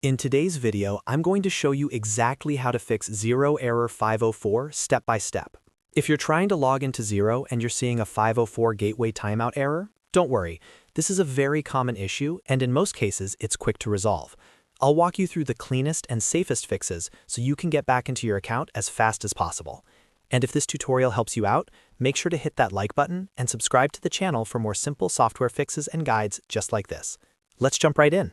In today's video, I'm going to show you exactly how to fix Xero Error 504 step by step. If you're trying to log into Xero and you're seeing a 504 gateway timeout error, don't worry. This is a very common issue, and in most cases, it's quick to resolve. I'll walk you through the cleanest and safest fixes so you can get back into your account as fast as possible. And if this tutorial helps you out, make sure to hit that like button and subscribe to the channel for more simple software fixes and guides just like this. Let's jump right in.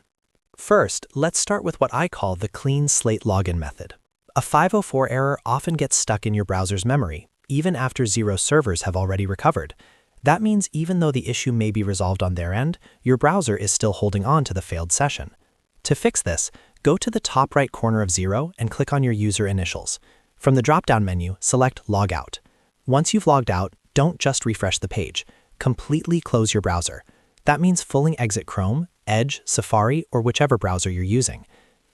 First, let's start with what I call the clean slate login method. A 504 error often gets stuck in your browser's memory, even after Xero servers have already recovered. That means even though the issue may be resolved on their end, your browser is still holding on to the failed session. To fix this, go to the top right corner of Xero and click on your user initials. From the drop-down menu, select Log Out. Once you've logged out, don't just refresh the page. Completely close your browser. That means fully exit Chrome, Edge, Safari, or whichever browser you're using.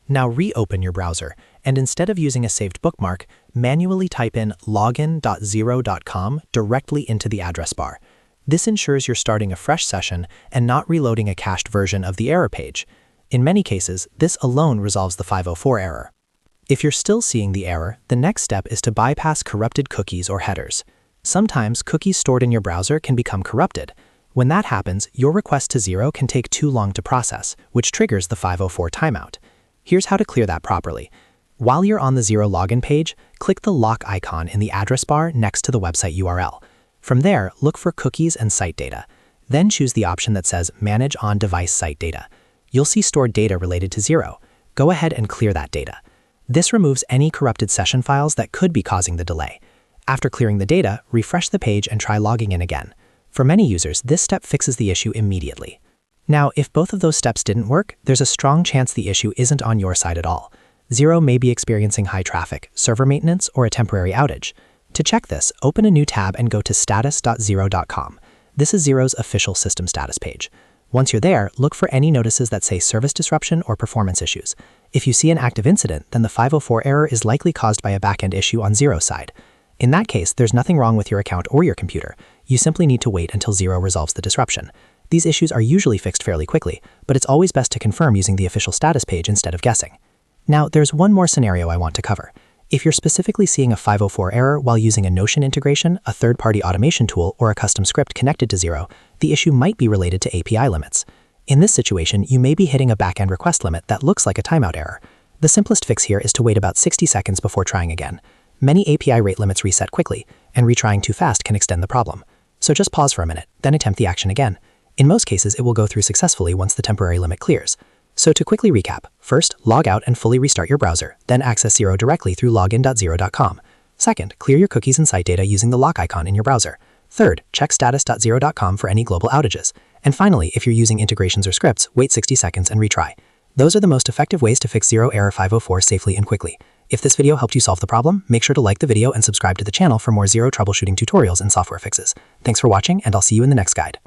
Now reopen your browser, and instead of using a saved bookmark, manually type in login.xero.com directly into the address bar. This ensures you're starting a fresh session and not reloading a cached version of the error page. In many cases, this alone resolves the 504 error. If you're still seeing the error, the next step is to bypass corrupted cookies or headers. Sometimes cookies stored in your browser can become corrupted. When that happens, your request to Xero can take too long to process, which triggers the 504 timeout. Here's how to clear that properly. While you're on the Xero login page, click the lock icon in the address bar next to the website URL. From there, look for cookies and site data. Then choose the option that says Manage on-device site data. You'll see stored data related to Xero. Go ahead and clear that data. This removes any corrupted session files that could be causing the delay. After clearing the data, refresh the page and try logging in again. For many users, this step fixes the issue immediately. Now, if both of those steps didn't work, there's a strong chance the issue isn't on your side at all. Xero may be experiencing high traffic, server maintenance, or a temporary outage. To check this, open a new tab and go to status.xero.com. This is Xero's official system status page. Once you're there, look for any notices that say service disruption or performance issues. If you see an active incident, then the 504 error is likely caused by a backend issue on Xero's side. In that case, there's nothing wrong with your account or your computer. You simply need to wait until Xero resolves the disruption. These issues are usually fixed fairly quickly, but it's always best to confirm using the official status page instead of guessing. Now, there's one more scenario I want to cover. If you're specifically seeing a 504 error while using a Notion integration, a third-party automation tool, or a custom script connected to Xero, the issue might be related to API limits. In this situation, you may be hitting a backend request limit that looks like a timeout error. The simplest fix here is to wait about 60 seconds before trying again. Many API rate limits reset quickly, and retrying too fast can extend the problem. So just pause for a minute, then attempt the action again. In most cases, it will go through successfully once the temporary limit clears. So to quickly recap, first, log out and fully restart your browser, then access Xero directly through login.xero.com. Second, clear your cookies and site data using the lock icon in your browser. Third, check status.xero.com for any global outages. And finally, if you're using integrations or scripts, wait 60 seconds and retry. Those are the most effective ways to fix Xero Error 504 safely and quickly. If this video helped you solve the problem, make sure to like the video and subscribe to the channel for more Xero troubleshooting tutorials and software fixes. Thanks for watching, and I'll see you in the next guide.